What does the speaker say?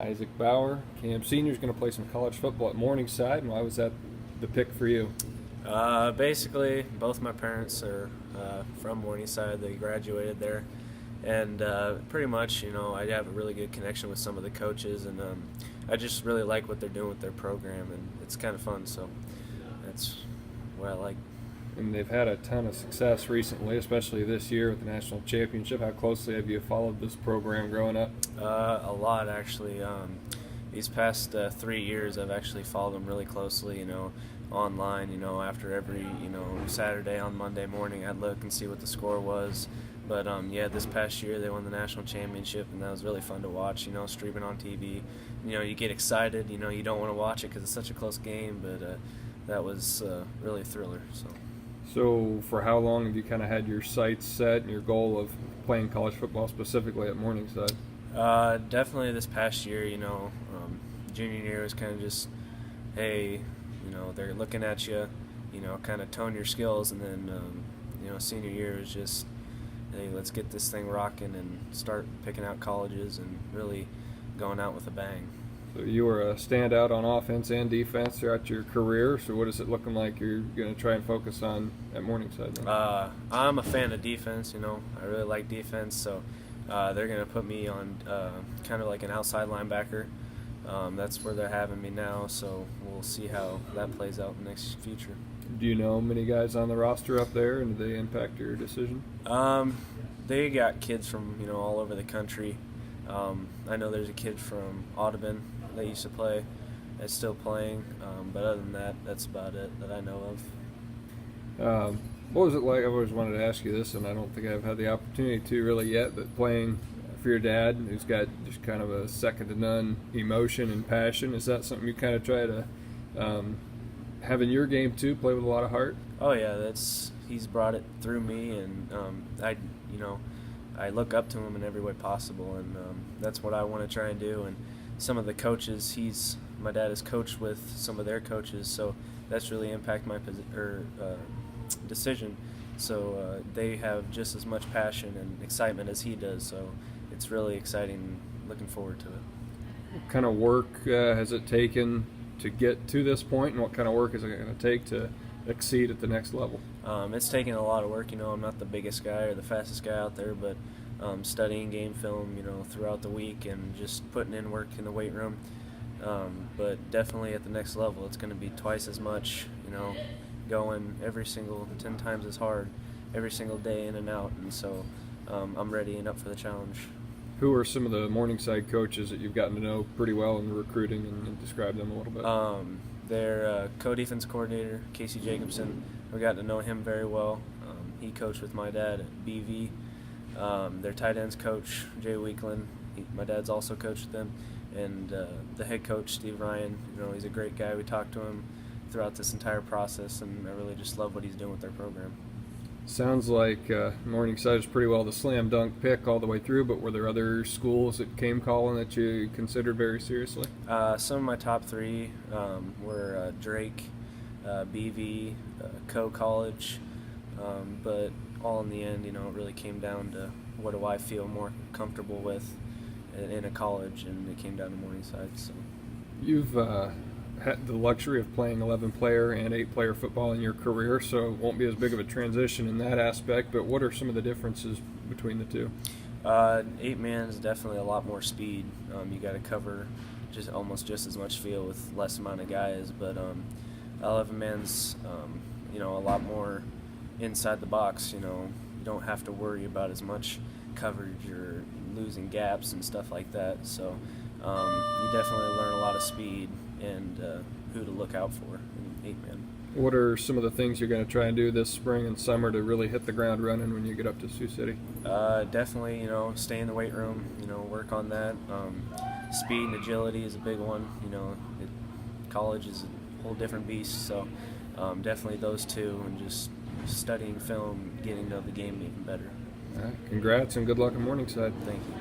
Isaac Bauer, Cam Sr. is going to play some college football at Morningside. And why was that the pick for you? Basically, both my parents are from Morningside. They graduated there, and pretty much, I have a really good connection with some of the coaches, and I just really like what they're doing with their program, and it's kind of fun. So that's what I like. And they've had a ton of success recently, especially this year with the national championship. How closely have you followed this program growing up? A lot, actually. These past 3 years, I've actually followed them really closely, online, after every, Saturday on Monday morning, I'd look and see what the score was. But, this past year, they won the national championship, and that was really fun to watch, streaming on TV. You get excited, you don't want to watch it because it's such a close game, but that was really a thriller, So for how long have you kind of had your sights set and your goal of playing college football specifically at Morningside? Definitely this past year, junior year was kind of just, hey, they're looking at you, kind of tone your skills, and then, senior year is just, hey, let's get this thing rocking and start picking out colleges and really going out with a bang. So you were a standout on offense and defense throughout your career. So what is it looking like you're going to try and focus on at Morningside now? I'm a fan of defense. I really like defense. So they're going to put me on kind of like an outside linebacker. That's where they're having me now. So we'll see how that plays out in the next future. Do you know many guys on the roster up there, and do they impact your decision? They got kids from all over the country. I know there's a kid from Audubon that used to play that's still playing, but other than that, that's about it that I know of. What was it like? I've always wanted to ask you this, and I don't think I've had the opportunity to really yet, but playing for your dad, who's got just kind of a second-to-none emotion and passion, is that something you kind of try to have in your game too, play with a lot of heart? Oh yeah, he's brought it through me, and I look up to him in every way possible, and that's what I want to try and do. And some of the coaches, my dad has coached with some of their coaches, so that's really impacted my decision. So they have just as much passion and excitement as he does, so it's really exciting. Looking forward to it. What kind of work has it taken to get to this point, and what kind of work is it going to take to exceed at the next level? It's taken a lot of work. I'm not the biggest guy or the fastest guy out there, but studying game film, throughout the week and just putting in work in the weight room. But definitely at the next level, it's going to be twice as much, going 10 times as hard every single day in and out. And so I'm ready and up for the challenge. Who are some of the Morningside coaches that you've gotten to know pretty well in recruiting, and describe them a little bit? Their co-defense coordinator, Casey Jacobson, we got to know him very well. He coached with my dad at BV. Their tight ends coach, Jay Weekland, my dad's also coached with them. And the head coach, Steve Ryan, he's a great guy. We talked to him throughout this entire process, and I really just love what he's doing with their program. Sounds like Morningside is pretty well the slam dunk pick all the way through, but were there other schools that came calling that you considered very seriously? Some of my top three were Drake, BV, Co College, but all in the end, it really came down to what do I feel more comfortable with in a college, and it came down to Morningside. So you've had the luxury of playing 11-player and 8-player football in your career, so it won't be as big of a transition in that aspect, but what are some of the differences between the two? 8-man is definitely a lot more speed. You got to cover almost just as much field with less amount of guys, but 11-man's a lot more inside the box. You don't have to worry about as much coverage or losing gaps and stuff like that, so you definitely learn a lot of speed and who to look out for in 8-man. What are some of the things you're going to try and do this spring and summer to really hit the ground running when you get up to Sioux City? Definitely, stay in the weight room, work on that. Speed and agility is a big one. College is a whole different beast, so definitely those two, and just studying film, getting to know the game even better. All right. Congrats and good luck in Morningside. Thank you.